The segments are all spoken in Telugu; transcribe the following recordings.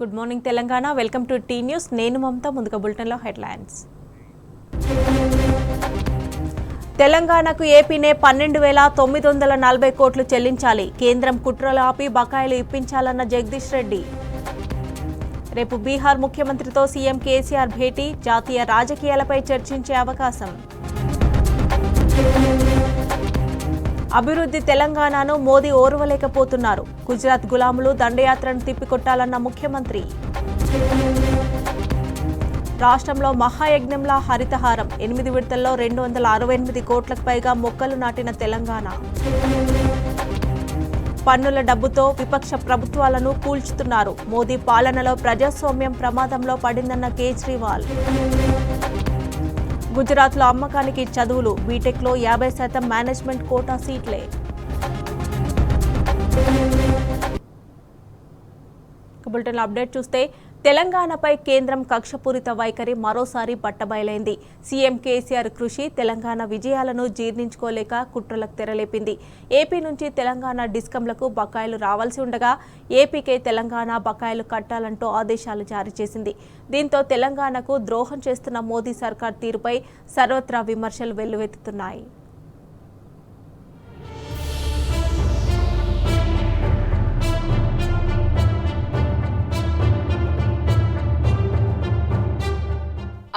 Good morning Telangana. Welcome to T News. నేను మమత. ముందుగా బులెటిన్లో హెడ్లైన్స్. తెలంగాణకు ఏపీనే 12,940 కోట్లు చెల్లించాలి. కేంద్రం కుట్రలు ఆపి బకాయిలు ఇప్పించాలన్న జగదీష్ రెడ్డి. రేపు బీహార్ ముఖ్యమంత్రితో సీఎం కేసీఆర్ భేటీ. జాతీయ రాజకీయాలపై చర్చించే అవకాశం. అభివృద్ధి తెలంగాణను మోదీ ఓర్వలేకపోతున్నారు. గుజరాత్ గులాములు దండయాత్రను తిప్పికొట్టాలన్న ముఖ్యమంత్రి. రాష్ట్రంలో మహాయజ్ఞంలా హరితహారం. 8 విడతల్లో 268 కోట్లకు పైగా మొక్కలు నాటిన తెలంగాణ. పన్నుల డబ్బుతో విపక్ష ప్రభుత్వాలను కూల్చుతున్నారు. మోదీ పాలనలో ప్రజాస్వామ్యం ప్రమాదంలో పడిందన్న కేజ్రీవాల్. గుజరాత్లో అమ్మకానికి చదువులు. బీటెక్లో 50% మేనేజ్మెంట్ కోటా సీట్లే. బులెటిన్లో అప్డేట్ చూస్తే తెలంగాణపై కేంద్రం కక్షపూరిత వైఖరి మరోసారి బట్టబయలైంది. సీఎం కేసీఆర్ కృషి తెలంగాణ విజయాలను జీర్ణించుకోలేక కుట్రలకు తెరలేపింది. ఏపీ నుంచి తెలంగాణ డిస్కంలకు బకాయిలు రావాల్సి ఉండగా ఏపీకే తెలంగాణ బకాయిలు కట్టాలంటూ ఆదేశాలు జారీ చేసింది. దీంతో తెలంగాణకు ద్రోహం చేస్తున్న మోదీ సర్కార్ తీరుపై సర్వత్రా విమర్శలు వెల్లువెత్తుతున్నాయి.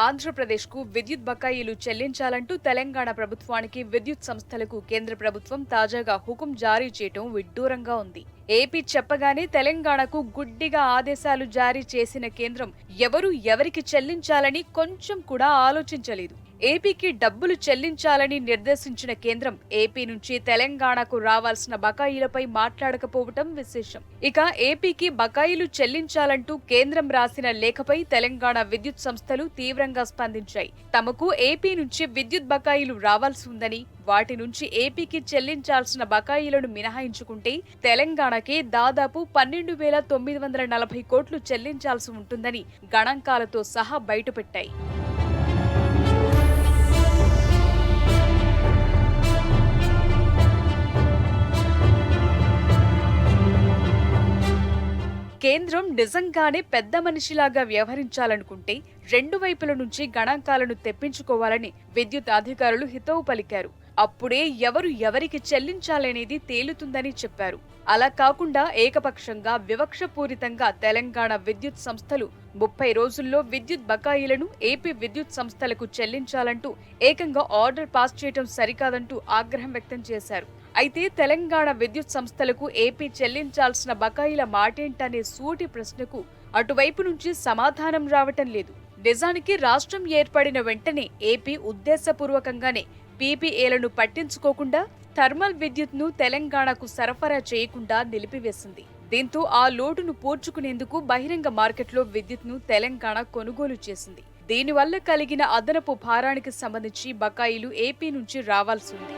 ఆంధ్రప్రదేశ్కు విద్యుత్ బకాయిలు చెల్లించాలంటూ తెలంగాణ ప్రభుత్వానికి విద్యుత్ సంస్థలకు కేంద్ర ప్రభుత్వం తాజాగా హుకుం జారీ చేయడం విడ్డూరంగా ఉంది. ఏపీ చెప్పగానే తెలంగాణకు గుడ్డిగా ఆదేశాలు జారీ చేసిన కేంద్రం ఎవరికి చెల్లించాలని కొంచెం కూడా ఆలోచించలేదు. ఏపీకి డబ్బులు చెల్లించాలని నిర్దేశించిన కేంద్రం ఏపీ నుంచి తెలంగాణకు రావాల్సిన బకాయిలపై మాట్లాడకపోవటం విశేషం. ఇక ఏపీకి బకాయిలు చెల్లించాలంటూ కేంద్రం రాసిన లేఖపై తెలంగాణ విద్యుత్ సంస్థలు తీవ్రంగా స్పందించాయి. తమకు ఏపీ నుంచి విద్యుత్ బకాయిలు రావాల్సి ఉందని, వాటి నుంచి ఏపీకి చెల్లించాల్సిన బకాయిలను మినహాయించుకుంటే తెలంగాణకే దాదాపు 12,940 కోట్లు చెల్లించాల్సి ఉంటుందని గణాంకాలతో సహా బయటపెట్టాయి. కేంద్రం నిజంగానే పెద్ద మనిషిలాగా వ్యవహరించాలనుకుంటే రెండు వైపుల నుంచి గణాంకాలను తెప్పించుకోవాలని విద్యుత్ అధికారులు హితవు పలికారు. అప్పుడే ఎవరికి చెల్లించాలనేది తేలుతుందని చెప్పారు. అలా కాకుండా ఏకపక్షంగా వివక్షపూరితంగా తెలంగాణ విద్యుత్ సంస్థలు 30 రోజుల్లో విద్యుత్ బకాయిలను ఏపీ విద్యుత్ సంస్థలకు చెల్లించాలంటూ ఏకంగా ఆర్డర్ పాస్ చేయడం సరికాదంటూ ఆగ్రహం వ్యక్తం చేశారు. అయితే తెలంగాణ విద్యుత్ సంస్థలకు ఏపీ చెల్లించాల్సిన బకాయిల మాటేంటనే సూటి ప్రశ్నకు అటువైపు నుంచి సమాధానం రావటం లేదు. నిజానికి రాష్ట్రం ఏర్పడిన వెంటనే ఏపీ ఉద్దేశపూర్వకంగానే పీపీఏలను పట్టించుకోకుండా థర్మల్ విద్యుత్ను తెలంగాణకు సరఫరా చేయకుండా నిలిపివేసింది. దీంతో ఆ లోటును పూడ్చుకునేందుకు బహిరంగ మార్కెట్లో విద్యుత్ను తెలంగాణ కొనుగోలు చేసింది. దీనివల్ల కలిగిన అదనపు భారానికి సంబంధించి బకాయిలు ఏపీ నుంచి రావాల్సి ఉంది.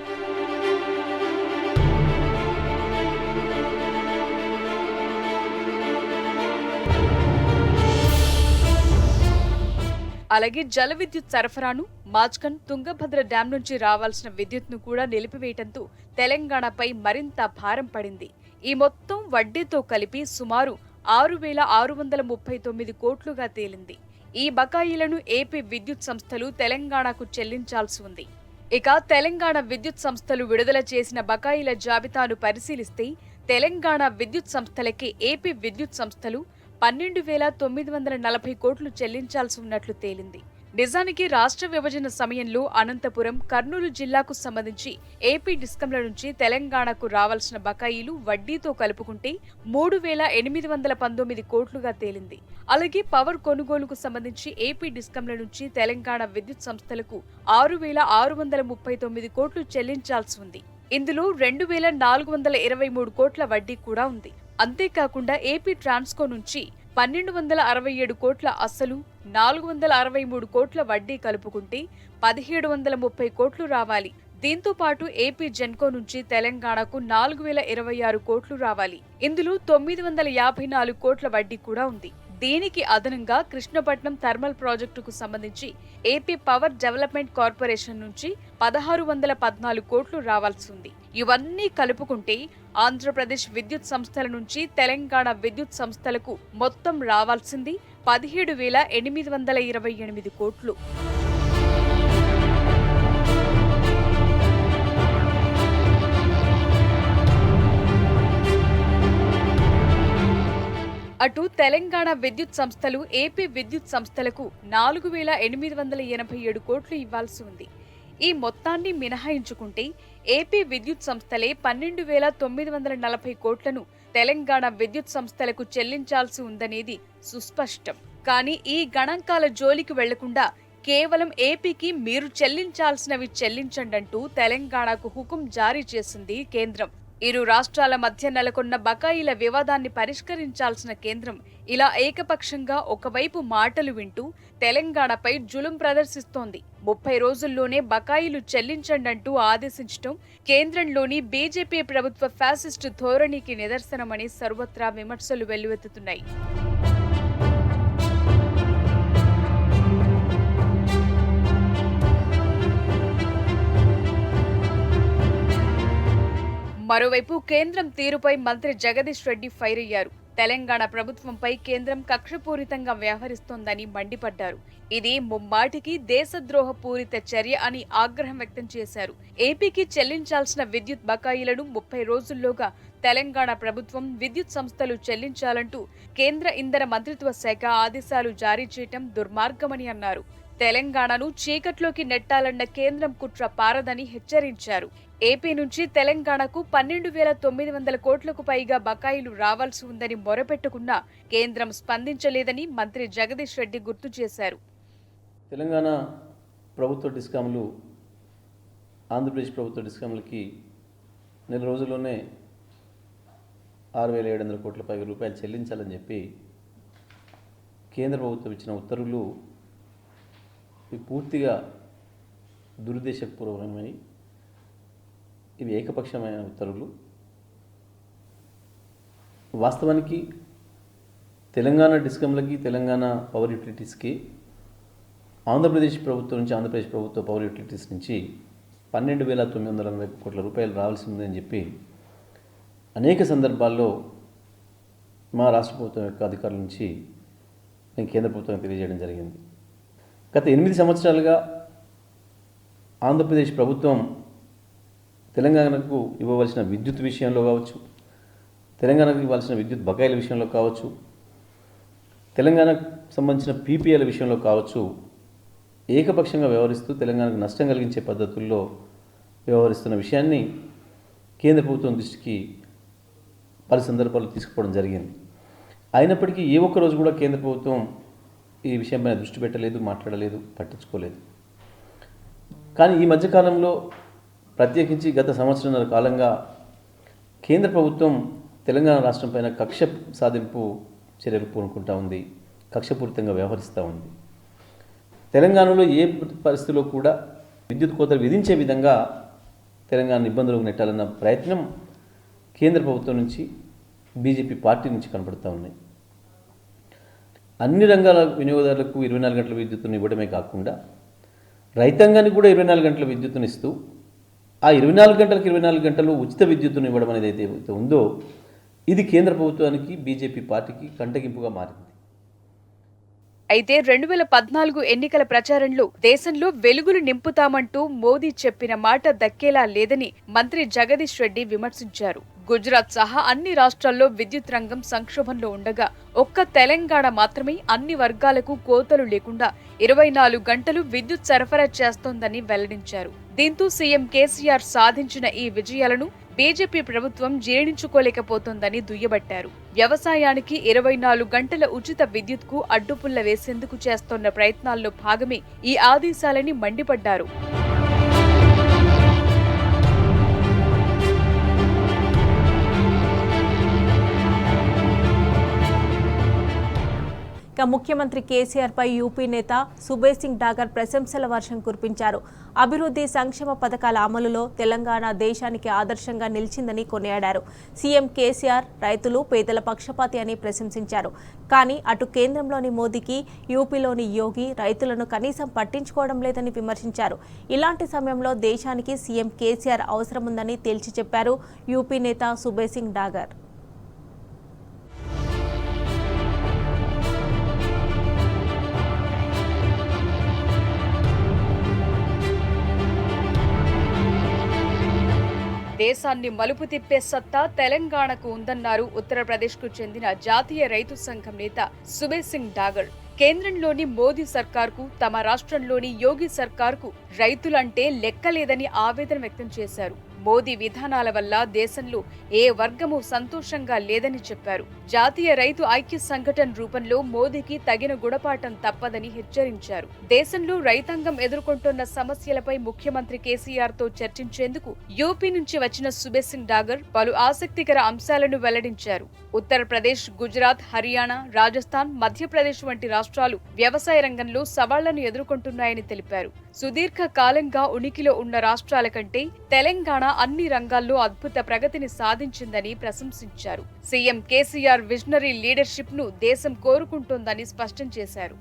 అలాగే జల విద్యుత్ సరఫరాను మాచ్కన్ తుంగభద్ర డ్యాం నుంచి రావాల్సిన విద్యుత్ను కూడా నిలిపివేయటంతో తెలంగాణపై మరింత భారం పడింది. ఈ మొత్తం వడ్డీతో కలిపి సుమారు 6,639 కోట్లుగా తేలింది. ఈ బకాయిలను ఏపీ విద్యుత్ సంస్థలు తెలంగాణకు చెల్లించాల్సి ఉంది. ఇక తెలంగాణ విద్యుత్ సంస్థలు విడుదల చేసిన బకాయిల జాబితాను పరిశీలిస్తే తెలంగాణ విద్యుత్ సంస్థలకే ఏపీ విద్యుత్ సంస్థలు 12,940 కోట్లు చెల్లించాల్సి ఉన్నట్లు తేలింది. నిజానికి రాష్ట్ర విభజన సమయంలో అనంతపురం, కర్నూలు జిల్లాకు సంబంధించి ఏపీ డిస్కంల నుంచి తెలంగాణకు రావాల్సిన బకాయిలు వడ్డీతో కలుపుకుంటే 3,819 కోట్లుగా తేలింది. అలాగే పవర్ కొనుగోలుకు సంబంధించి ఏపీ డిస్కంల నుంచి తెలంగాణ విద్యుత్ సంస్థలకు 6,639 కోట్లు చెల్లించాల్సి ఉంది. ఇందులో 2,423 కోట్ల వడ్డీ కూడా ఉంది. అంతేకాకుండా ఏపీ ట్రాన్స్కో నుంచి 1,267 కోట్ల అసలు, 463 కోట్ల వడ్డీ కలుపుకుంటే 1,730 కోట్లు రావాలి. దీంతో పాటు ఏపీ జెన్కో నుంచి తెలంగాణకు 4,026 కోట్లు రావాలి. ఇందులో 954 కోట్ల వడ్డీ కూడా ఉంది. దీనికి అదనంగా కృష్ణపట్నం థర్మల్ ప్రాజెక్టుకు సంబంధించి ఏపీ పవర్ డెవలప్మెంట్ కార్పొరేషన్ నుంచి 1614 కోట్లు రావాల్సి ఉంది. ఇవన్నీ కలుపుకుంటే ఆంధ్రప్రదేశ్ విద్యుత్ సంస్థల నుంచి తెలంగాణ విద్యుత్ సంస్థలకు మొత్తం రావాల్సింది 17,828 కోట్లు. అటు తెలంగాణ విద్యుత్ సంస్థలు ఏపీ విద్యుత్ సంస్థలకు 4,887 కోట్లు ఇవ్వాల్సి ఉంది. ఈ మొత్తాన్ని మినహాయించుకుంటే ఏపీ విద్యుత్ సంస్థలే 12,940 కోట్లను తెలంగాణ విద్యుత్ సంస్థలకు చెల్లించాల్సి ఉందనేది సుస్పష్టం. కానీ ఈ గణాంకాల జోలికి వెళ్లకుండా కేవలం ఏపీకి మీరు చెల్లించాల్సినవి చెల్లించండంటూ తెలంగాణకు హుకుం జారీ చేసింది కేంద్రం. ఇరు రాష్ట్రాల మధ్య నెలకొన్న బకాయిల వివాదాన్ని పరిష్కరించాల్సిన కేంద్రం ఇలా ఏకపక్షంగా ఒకవైపు మాటలు వింటూ తెలంగాణపై జులుం ప్రదర్శిస్తోంది. 30 రోజుల్లోనే బకాయిలు చెల్లించండంటూ ఆదేశించడం కేంద్రంలోని బీజేపీ ప్రభుత్వ ఫ్యాసిస్టు ధోరణికి నిదర్శనమని సర్వత్రా విమర్శలు వెల్లువెత్తుతున్నాయి. మరోవైపు కేంద్రం తీరుపై మంత్రి జగదీష్ రెడ్డి ఫైర్ అయ్యారు. తెలంగాణ ప్రభుత్వంపై కేంద్రం కక్షపూరితంగా వ్యవహరిస్తోందని మండిపడ్డారు. ఇది ముమ్మాటికి దేశద్రోహ పూరిత చర్య అని ఆగ్రహం వ్యక్తం చేశారు. ఏపీకి చెల్లించాల్సిన విద్యుత్ బకాయిలను 30 రోజుల్లోగా తెలంగాణ ప్రభుత్వం విద్యుత్ సంస్థలు చెల్లించాలంటూ కేంద్ర ఇంధన మంత్రిత్వ శాఖ ఆదేశాలు జారీ చేయటం దుర్మార్గమని అన్నారు. తెలంగాణను చీకట్లోకి నెట్టాలన్న కేంద్రం కుట్ర పారదని హెచ్చరించారు. ఏపీ నుంచి తెలంగాణకు 12,900 కోట్లకు పైగా బకాయిలు రావాల్సి ఉందని మొరపెట్టుకున్నా కేంద్రం స్పందించలేదని మంత్రి జగదీష్ రెడ్డి గుర్తు చేశారు. తెలంగాణ ప్రభుత్వ డిస్కాంలు ఆంధ్రప్రదేశ్ ప్రభుత్వ డిస్కాంలకి నెల రోజుల్లోనే 6,700 కోట్ల పైగా రూపాయలు చెల్లించాలని చెప్పి కేంద్ర ప్రభుత్వం ఇచ్చిన ఉత్తర్వులు పూర్తిగా దురుద్దేశపూర్వకమై ఇవి ఏకపక్షమైన ఉత్తర్వులు. వాస్తవానికి తెలంగాణ డిస్కంలకి తెలంగాణ పవర్ యూటిలిటీస్కి ఆంధ్రప్రదేశ్ ప్రభుత్వం నుంచి ఆంధ్రప్రదేశ్ ప్రభుత్వ పవర్ యూటిలిటీస్ నుంచి 12,940 కోట్ల రూపాయలు రావాల్సి ఉందని చెప్పి అనేక సందర్భాల్లో మా రాష్ట్ర ప్రభుత్వం యొక్క అధికారుల నుంచి నేను కేంద్ర ప్రభుత్వానికి తెలియజేయడం జరిగింది. గత 8 సంవత్సరాలుగా ఆంధ్రప్రదేశ్ ప్రభుత్వం తెలంగాణకు ఇవ్వవలసిన విద్యుత్ విషయంలో కావచ్చు, తెలంగాణకు ఇవ్వాల్సిన విద్యుత్ బకాయిల విషయంలో కావచ్చు, తెలంగాణకు సంబంధించిన పీపీఎల విషయంలో కావచ్చు, ఏకపక్షంగా వ్యవహరిస్తూ తెలంగాణకు నష్టం కలిగించే పద్ధతుల్లో వ్యవహరిస్తున్న విషయాన్ని కేంద్ర ప్రభుత్వం దృష్టికి పలు సందర్భాల్లో తీసుకుపోవడం జరిగింది. అయినప్పటికీ ఏ ఒక్క రోజు కూడా కేంద్ర ప్రభుత్వం ఈ విషయంపై దృష్టి పెట్టలేదు, మాట్లాడలేదు, పట్టించుకోలేదు. కానీ ఈ మధ్యకాలంలో ప్రత్యేకించి గత సంవత్సరంన్నర కాలంగా కేంద్ర ప్రభుత్వం తెలంగాణ రాష్ట్రం పైన కక్ష సాధింపు చర్యలు పూనుకుంటూ ఉంది, కక్షపూరితంగా వ్యవహరిస్తూ ఉంది. తెలంగాణలో ఏ పరిస్థితిలో కూడా విద్యుత్ కోతలు విధించే విధంగా తెలంగాణ ఇబ్బందులకు నెట్టాలన్న ప్రయత్నం కేంద్ర ప్రభుత్వం నుంచి బీజేపీ పార్టీ నుంచి కనపడుతూ ఉన్నాయి. అన్ని రంగాల వినియోగదారులకు 24 గంటల విద్యుత్తును ఇవ్వడమే కాకుండా రైతాంగానికి కూడా 24 గంటల విద్యుత్తును ఇస్తూ ఆ 24 గంటలకు 24 గంటలు ఉచిత విద్యుత్తును ఇవ్వడం అనేది ఏదైతే ఉందో ఇది కేంద్ర ప్రభుత్వానికి బీజేపీ పార్టీకి కంటగింపుగా మారింది. అయితే 2014 ఎన్నికల ప్రచారంలో దేశంలో వెలుగులు నింపుతామంటూ మోదీ చెప్పిన మాట దక్కేలా లేదని మంత్రి జగదీష్ రెడ్డి విమర్శించారు. గుజరాత్ సహా అన్ని రాష్ట్రాల్లో విద్యుత్ రంగం సంక్షోభంలో ఉండగా ఒక్క తెలంగాణ మాత్రమే అన్ని వర్గాలకు కోతలు లేకుండా 24 గంటలు విద్యుత్ సరఫరా చేస్తోందని వెల్లడించారు. దీంతో సీఎం కేసీఆర్ సాధించిన ఈ విజయాలను బీజేపీ ప్రభుత్వం జీర్ణించుకోలేకపోతోందని దుయ్యబట్టారు. వ్యవసాయానికి 24 గంటల ఉచిత విద్యుత్కు అడ్డుపుల్ల వేసేందుకు చేస్తోన్న ప్రయత్నాల్లో భాగమే ఈ ఆదేశాలని మండిపడ్డారు. ఇక ముఖ్యమంత్రి కేసీఆర్పై యూపీ నేత సుబేర్ సింగ్ డాగర్ ప్రశంసల వర్షం కురిపించారు. అభివృద్ధి సంక్షేమ పథకాల అమలులో తెలంగాణ దేశానికి ఆదర్శంగా నిలిచిందని కొనియాడారు. సీఎం కేసీఆర్ రైతులు పేదల పక్షపాతి అని ప్రశంసించారు. కానీ అటు కేంద్రంలోని మోదీకి యూపీలోని యోగి రైతులను కనీసం పట్టించుకోవడం లేదని విమర్శించారు. ఇలాంటి సమయంలో దేశానికి సీఎం కేసీఆర్ అవసరముందని తేల్చి చెప్పారు యూపీ నేత సుబేర్ సింగ్ డాగర్. దేశాన్ని మలుపు తిప్పే సత్తా తెలంగాణకు ఉందన్నారు ఉత్తరప్రదేశ్కు చెందిన జాతీయ రైతు సంఘం నేత సుబేర్ సింగ్ డాగర్. కేంద్రంలోని మోదీ సర్కార్కు తమ రాష్ట్రంలోని యోగి సర్కార్కు రైతులంటే లెక్కలేదని ఆవేదన వ్యక్తం చేశారు. మోదీ విధానాల వల్ల దేశంలో ఏ వర్గము సంతోషంగా లేదని చెప్పారు. జాతీయ రైతు ఐక్య సంఘటన రూపంలో మోదీకి తగిన గుణపాఠం తప్పదని హెచ్చరించారు. దేశంలో రైతాంగం ఎదుర్కొంటున్న సమస్యలపై ముఖ్యమంత్రి కేసీఆర్ తో చర్చించేందుకు యూపీ నుంచి వచ్చిన సుబేర్ సింగ్ డాగర్ పలు ఆసక్తికర అంశాలను వెల్లడించారు. ఉత్తరప్రదేశ్, గుజరాత్, హర్యానా, రాజస్థాన్, మధ్యప్రదేశ్ వంటి రాష్ట్రాలు వ్యవసాయ రంగంలో సవాళ్లను ఎదుర్కొంటున్నాయని తెలిపారు. సుదీర్ఘ కాలంగా ఉనికిలో ఉన్న రాష్ట్రాల కంటే తెలంగాణ అన్ని రంగాల్లో అద్భుత ప్రగతిని సాధించిందని ప్రశంసించారు. సీఎం కేసీఆర్ విజనరీ లీడర్షిప్ ను దేశం కోరుకుంటోందని స్పష్టం చేశారు.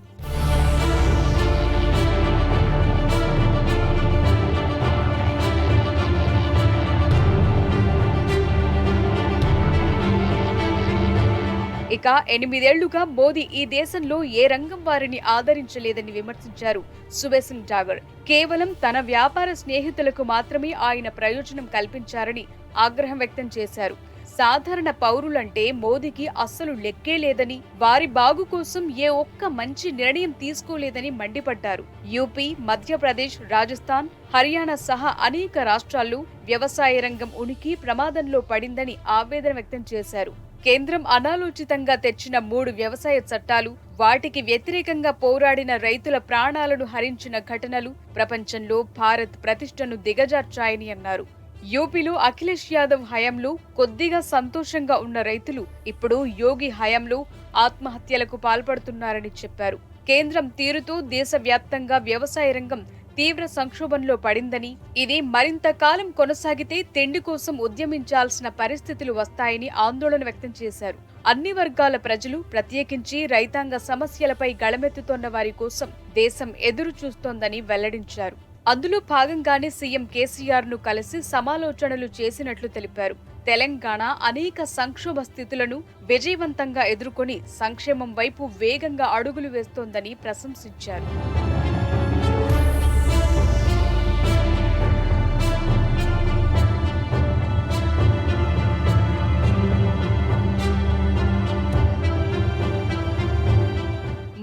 ఇక 8 ఏళ్లుగా మోదీ ఈ దేశంలో ఏ రంగం వారిని ఆదరించలేదని విమర్శించారు సుబేర్ సింగ్ డాగర్. కేవలం తన వ్యాపార స్నేహితులకు మాత్రమే ఆయన ప్రయోజనం కల్పించారని ఆగ్రహం వ్యక్తం చేశారు. సాధారణ పౌరులంటే మోదీకి అస్సలు లెక్కే లేదని, వారి బాగు కోసం ఏ ఒక్క మంచి నిర్ణయం తీసుకోలేదని మండిపడ్డారు. యూపీ, మధ్యప్రదేశ్, రాజస్థాన్, హర్యానా సహా అనేక రాష్ట్రాల్లో వ్యవసాయ రంగం ఉనికి ప్రమాదంలో పడిందని ఆవేదన వ్యక్తం చేశారు. కేంద్రం అనాలోచితంగా తెచ్చిన 3 వ్యవసాయ చట్టాలు, వాటికి వ్యతిరేకంగా పోరాడిన రైతుల ప్రాణాలను హరించిన ఘటనలు ప్రపంచంలో భారత్ ప్రతిష్టను దిగజార్చాయని అన్నారు. యూపీలో అఖిలేష్ యాదవ్ హయాంలో కొద్దిగా సంతోషంగా ఉన్న రైతులు ఇప్పుడు యోగి హయాంలో ఆత్మహత్యలకు పాల్పడుతున్నారని చెప్పారు. కేంద్రం తీరుతో దేశవ్యాప్తంగా వ్యవసాయ రంగం తీవ్ర సంక్షోభంలో పడిందని, ఇది మరింత కాలం కొనసాగితే తిండి కోసం ఉద్యమించాల్సిన పరిస్థితులు వస్తాయని ఆందోళన వ్యక్తం చేశారు. అన్ని వర్గాల ప్రజలు, ప్రత్యేకించి రైతాంగ సమస్యలపై గళమెత్తుతోన్న వారి కోసం దేశం ఎదురు చూస్తోందని వెల్లడించారు. అందులో భాగంగానే సీఎం కేసీఆర్ ను కలిసి సమాలోచనలు చేసినట్లు తెలిపారు. తెలంగాణ అనేక సంక్షోభ స్థితులను విజయవంతంగా ఎదుర్కొని సంక్షేమం వైపు వేగంగా అడుగులు వేస్తోందని ప్రశంసించారు.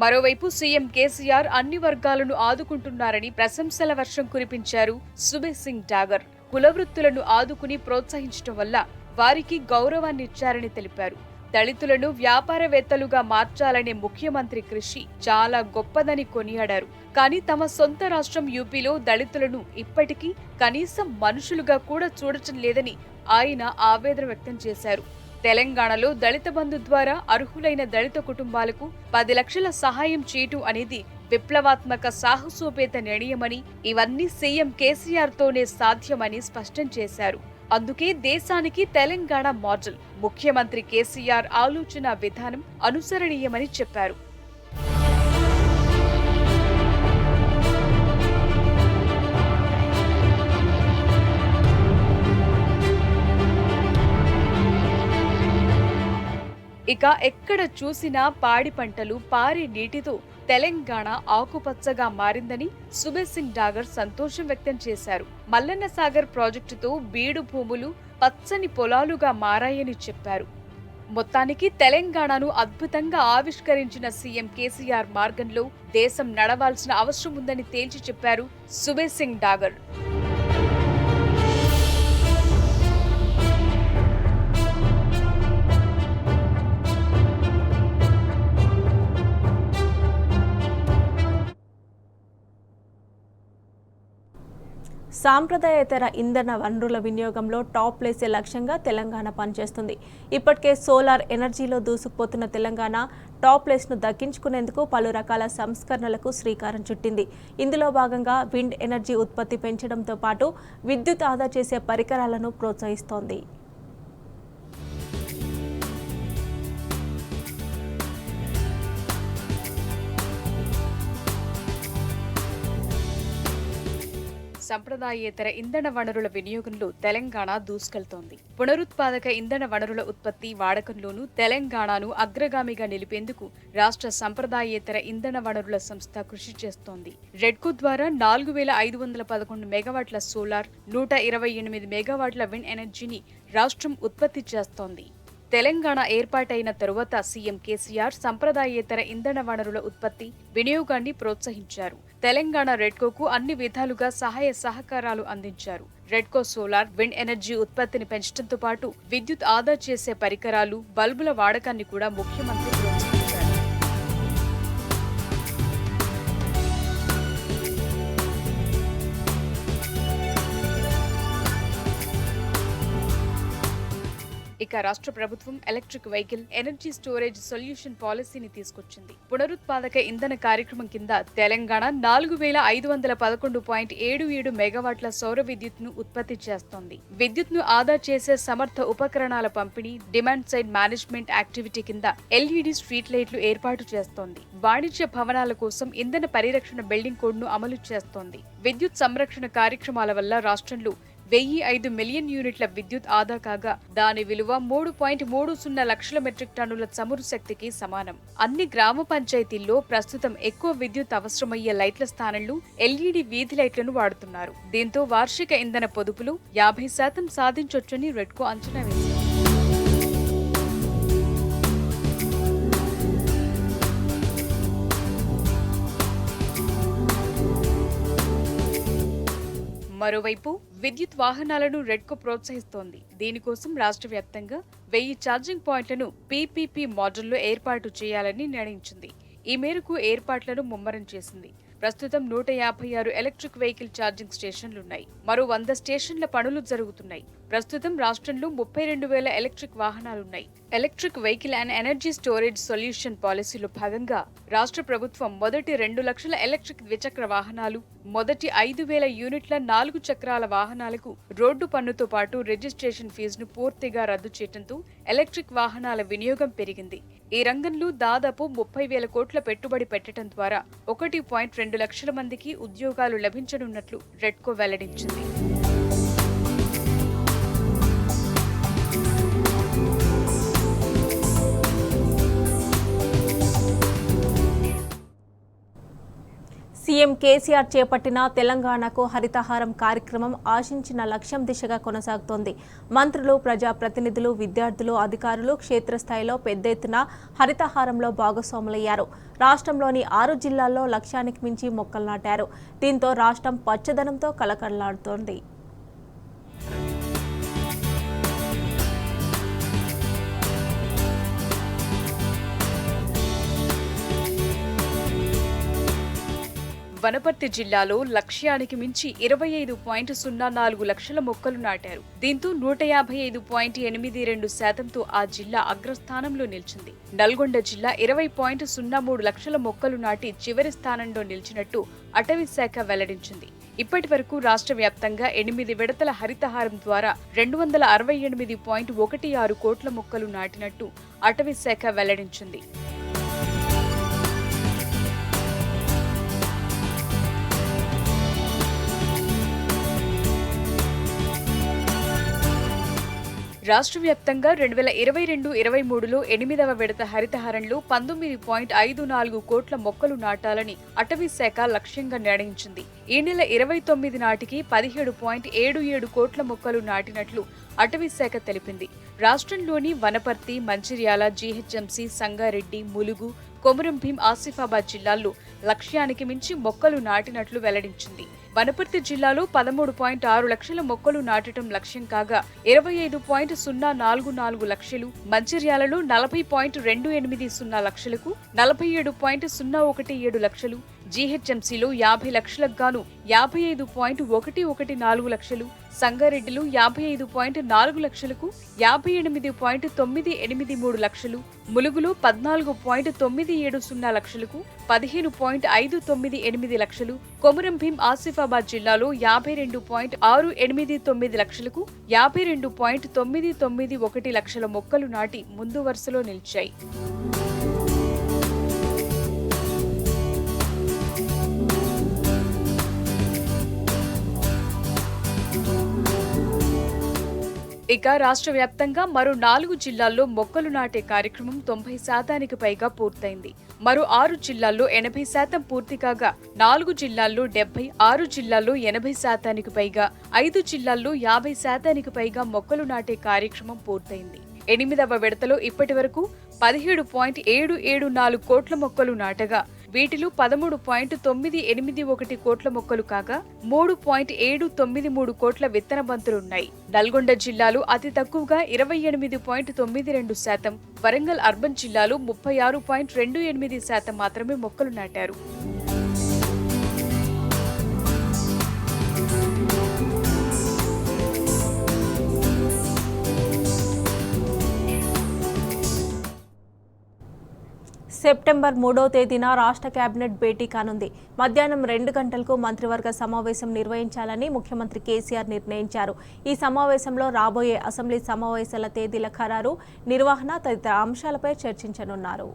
మరోవైపు సీఎం కేసీఆర్ అన్ని వర్గాలను ఆదుకుంటున్నారని ప్రశంసల వర్షం కురిపించారు సుబేర్ సింగ్ డాగర్. కులవృత్తులను ఆదుకుని ప్రోత్సహించడం వల్ల వారికి గౌరవాన్నిచ్చారని తెలిపారు. దళితులను వ్యాపారవేత్తలుగా మార్చాలనే ముఖ్యమంత్రి కృషి చాలా గొప్పదని కొనియాడారు. కానీ తమ సొంత రాష్ట్రం యూపీలో దళితులను ఇప్పటికీ కనీసం మనుషులుగా కూడా చూడటం లేదని ఆయన ఆవేదన వ్యక్తం చేశారు. తెలంగాణలో దళిత బంధు ద్వారా అర్హులైన దళిత కుటుంబాలకు 10 లక్షల సహాయం చేయటం అనేది విప్లవాత్మక సాహసోపేత నిర్ణయమని, ఇవన్నీ సీఎం కేసీఆర్ తోనే సాధ్యమని స్పష్టం చేశారు. అందుకే దేశానికి తెలంగాణ మోడల్. ముఖ్యమంత్రి కేసీఆర్ ఆలోచన విధానం అనుసరణీయమని చెప్పారు. ఇక ఎక్కడ చూసినా పాడి పంటలు, పారే నీటితో తెలంగాణ ఆకుపచ్చగా మారిందని సుబేర్ సింగ్ డాగర్ సంతోషం వ్యక్తం చేశారు. మల్లన్న సాగర్ ప్రాజెక్టుతో బీడు భూములు పచ్చని పొలాలుగా మారాయని చెప్పారు. మొత్తానికి తెలంగాణను అద్భుతంగా ఆవిష్కరించిన సీఎం కేసీఆర్ మార్గంలో దేశం నడవాల్సిన అవసరం ఉందని తేల్చి చెప్పారు సుబేర్ సింగ్ డాగర్. సాంప్రదాయేతర ఇంధన వనరుల వినియోగంలో టాప్ ప్లేసే లక్ష్యంగా తెలంగాణ పనిచేస్తుంది. ఇప్పటికే సోలార్ ఎనర్జీలో దూసుకుపోతున్న తెలంగాణ టాప్ ప్లేస్ను దక్కించుకునేందుకు పలు రకాల సంస్కరణలకు శ్రీకారం చుట్టింది. ఇందులో భాగంగా విండ్ ఎనర్జీ ఉత్పత్తి పెంచడంతో పాటు విద్యుత్ ఆదా చేసే పరికరాలను ప్రోత్సహిస్తోంది. సంప్రదాయేతర ఇంధన వనరుల వినియోగంలో తెలంగాణ దూసుకెళ్తోంది. పునరుత్పాదక ఇంధన వనరుల ఉత్పత్తి వాడకంలోనూ తెలంగాణను అగ్రగామిగా నిలిపేందుకు రాష్ట్ర సంప్రదాయేతర ఇంధన వనరుల సంస్థ కృషి చేస్తోంది. రెడ్కో ద్వారా 4511 మెగావాట్ల సోలార్, 128 మెగావాట్ల విండ్ ఎనర్జీని రాష్ట్రం ఉత్పత్తి చేస్తోంది. తెలంగాణ ఏర్పాటైన తరువాత సీఎం కేసీఆర్ సంప్రదాయేతర ఇంధన వనరుల ఉత్పత్తి, వినియోగాన్ని ప్రోత్సహించారు. తెలంగాణ రెడ్కోకు అన్ని విధాలుగా సహాయ సహకారాలు అందించారు. రెడ్కో సోలార్, విండ్ ఎనర్జీ ఉత్పత్తిని పెంచడంతో పాటు విద్యుత్ ఆదా చేసే పరికరాలు, బల్బుల వాడకాన్ని కూడా ముఖ్యమంత్రి ప్రోత్సహించారు. ఇక రాష్ట్ర ప్రభుత్వం electric vehicle energy storage solution పాలసీని తీసుకొచ్చింది. పునరుత్పాదక ఇంధన కార్యక్రమం కింద తెలంగాణ 4511.77 మెగావాట్ల సౌర విద్యుత్ను ఉత్పత్తి చేస్తోంది. విద్యుత్ను ఆదా చేసే సమర్థ ఉపకరణాల పంపిణీ, డిమాండ్ సైడ్ మేనేజ్మెంట్ యాక్టివిటీ కింద ఎల్ఈడి స్ట్రీట్ లైట్లు ఏర్పాటు చేస్తోంది. వాణిజ్య భవనాల కోసం ఇంధన పరిరక్షణ బిల్డింగ్ కోడ్ను అమలు చేస్తోంది. విద్యుత్ సంరక్షణ కార్యక్రమాల వల్ల రాష్ట్రంలో 1005 మిలియన్ యూనిట్ల విద్యుత్ ఆదా కాగా దాని విలువ 3.30 లక్షల మెట్రిక్ టన్నుల చమురు శక్తికి సమానం. అన్ని గ్రామ పంచాయతీల్లో ప్రస్తుతం ఎక్కువ విద్యుత్ అవసరమయ్యే లైట్ల స్థానంలో ఎల్ఈడి వీధి లైట్లను వాడుతున్నారు. దీంతో వార్షిక ఇంధన పొదుపులు 50% సాధించొచ్చని రెడ్కో అంచనా వేసింది. మరోవైపు విద్యుత్ వాహనాలను రెడ్కో ప్రోత్సహిస్తోంది. దీనికోసం రాష్ట్ర వ్యాప్తంగా 1000 ఛార్జింగ్ పాయింట్లను పీపీపీ మోడల్లో ఏర్పాటు చేయాలని నిర్ణయించింది. ఈ మేరకు ఏర్పాట్లను ముమ్మరం చేసింది. ప్రస్తుతం 156 ఎలక్ట్రిక్ వెహికల్ ఛార్జింగ్ స్టేషన్లున్నాయి. మరో 100 స్టేషన్ల పనులు జరుగుతున్నాయి. ప్రస్తుతం రాష్ట్రంలో 32,000 ఎలక్ట్రిక్ వాహనాలున్నాయి. Electric vehicle and energy storage solution పాలసీలో భాగంగా రాష్ట్ర ప్రభుత్వం మొదటి 2 లక్షల ఎలక్ట్రిక్ ద్విచక్ర వాహనాలు, మొదటి 5,000 యూనిట్ల 4 చక్రాల వాహనాలకు రోడ్డు పన్నుతో పాటు రిజిస్ట్రేషన్ ఫీజును పూర్తిగా రద్దు చేయడంతో ఎలక్ట్రిక్ వాహనాల వినియోగం పెరిగింది. ఈ రంగంలో దాదాపు 30,000 కోట్ల పెట్టుబడి పెట్టడం ద్వారా 1.2 లక్షల మందికి ఉద్యోగాలు లభించనున్నట్లు రెడ్కో వెల్లడించింది. సీఎం కేసీఆర్ చేపట్టిన తెలంగాణకు హరితహారం కార్యక్రమం ఆశించిన లక్ష్యం దిశగా కొనసాగుతోంది. మంత్రులు, ప్రజాప్రతినిధులు, విద్యార్థులు, అధికారులు క్షేత్రస్థాయిలో పెద్ద ఎత్తున హరితహారంలో భాగస్వాములయ్యారు. రాష్ట్రంలోని 6 జిల్లాల్లో లక్ష్యానికి మించి మొక్కలు నాటారు. దీంతో రాష్ట్రం పచ్చదనంతో కలకలలాడుతోంది. వనపర్తి జిల్లాలో లక్ష్యానికి మించి 25.04 లక్షల మొక్కలు నాటారు. దీంతో 155.82% ఆ జిల్లా అగ్రస్థానంలో నిలిచింది. నల్గొండ జిల్లా 20.03 లక్షల మొక్కలు నాటి చివరి స్థానంలో నిలిచినట్టు అటవీ శాఖ వెల్లడించింది. ఇప్పటి వరకు రాష్ట్ర వ్యాప్తంగా 8 విడతల హరితహారం ద్వారా 268.16 కోట్ల మొక్కలు నాటినట్టు అటవీ శాఖ వెల్లడించింది. రాష్ట్ర వ్యాప్తంగా 2022-23లో 8వ విడత హరితహారంలో 19.54 కోట్ల మొక్కలు నాటాలని అటవీ శాఖ లక్ష్యంగా నిర్ణయించింది. ఈ నెల 29 నాటికి 17.77 కోట్ల మొక్కలు నాటినట్లు అటవీ శాఖ తెలిపింది. రాష్ట్రంలోని వనపర్తి, మంచిర్యాల, జీహెచ్ఎంసీ, సంగారెడ్డి, ములుగు, కొమురం భీం, ఆసిఫాబాద్ జిల్లాల్లో లక్ష్యానికి మించి మొక్కలు నాటినట్లు వెల్లడించింది. వనపర్తి జిల్లాలో 13.6 లక్షల మొక్కలు నాటడం లక్ష్యం కాగా 25.044 లక్షలు, మంచిర్యాలలో 40.280 లక్షలకు, 47.017 లక్షలు, జీహెచ్ఎంసీలో 50 లక్షలకు గాను 55.114 లక్షలు, సంగారెడ్డిలో 55.4 లక్షలకు 58.983 లక్షలు, ములుగులో 14.970 లక్షలకు 15.598 లక్షలు, కొమురం భీం ఆసిఫాబాద్ జిల్లాలో 52.689 లక్షలకు 52.991 లక్షల మొక్కలు నాటి ముందు వరుసలో నిలిచాయి. ఇక రాష్ట్ర వ్యాప్తంగా మరో 4 జిల్లాల్లో మొక్కలు నాటే కార్యక్రమం 90% పైగా పూర్తయింది. మరో 6 జిల్లాల్లో 80% పూర్తి కాగా 4 జిల్లాల్లో 70, 6 జిల్లాల్లో 80% పైగా, 5 జిల్లాల్లో 50% పైగా మొక్కలు నాటే కార్యక్రమం పూర్తయింది. 8వ విడతలో ఇప్పటి వరకు 17.774 కోట్ల మొక్కలు నాటగా వీటిలో 13.981 కోట్ల మొక్కలు కాగా 3.793 కోట్ల విత్తన బంతులున్నాయి. నల్గొండ జిల్లాలో అతి తక్కువగా 28.92%, వరంగల్ అర్బన్ జిల్లాలో 36.28% మాత్రమే మొక్కలు నాటారు. సెప్టెంబర్ 3వ తేదీన రాష్ట్ర కేబినెట్ భేటీ కానుంది. మధ్యాహ్నం 2 గంటలకు మంత్రివర్గ సమావేశం నిర్వహించాలని ముఖ్యమంత్రి కేసీఆర్ నిర్ణయించారు. ఈ సమావేశంలో రాబోయే అసెంబ్లీ సమావేశాల తేదీల ఖరారు, నిర్వహణ తదితర అంశాలపై చర్చించనున్నారు.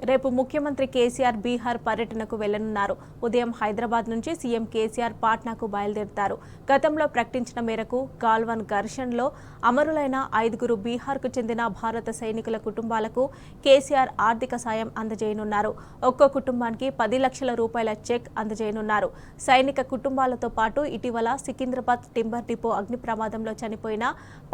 రేపు ముఖ్యమంత్రి కేసీఆర్ బీహార్ పర్యటనకు వెళ్లనున్నారు. ఉదయం హైదరాబాద్ నుంచి సీఎం కేసీఆర్ పాట్నాకు బయలుదేరుతారు. గతంలో ప్రకటించిన మేరకు గాల్వన్ ఘర్షణలో అమరులైన 5 బీహార్కు చెందిన భారత సైనికుల కుటుంబాలకు కేసీఆర్ ఆర్థిక సాయం అందజేయనున్నారు. ఒక్కో కుటుంబానికి 10 లక్షల రూపాయల చెక్ అందజేయనున్నారు. సైనిక కుటుంబాలతో పాటు ఇటీవల సికింద్రాబాద్ టింబర్ డిపో అగ్ని ప్రమాదంలో చనిపోయిన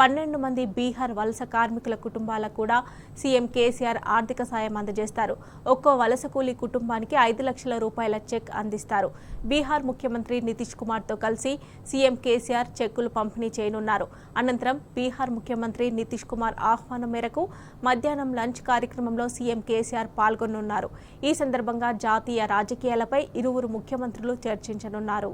12 మంది బీహార్ వలస కార్మికుల కుటుంబాలకు కూడా సీఎం కేసీఆర్ ఆర్థిక సాయం అందజేస్తారు. ఒక్కో వలస కూలీ కుటుంబానికి 5 లక్షల రూపాయల చెక్ అందిస్తారు. బీహార్ ముఖ్యమంత్రి నితీష్ కుమార్తో కలిసి సీఎం కేసీఆర్ చెక్కులు పంపిణీ చేయనున్నారు. అనంతరం బీహార్ ముఖ్యమంత్రి నితీష్ కుమార్ ఆహ్వానం మేరకు మధ్యాహ్నం లంచ్ కార్యక్రమంలో సీఎం కేసీఆర్ పాల్గొనున్నారు. ఈ సందర్భంగా జాతీయ రాజకీయాలపై ఇరువురు ముఖ్యమంత్రులు చర్చించనున్నారు.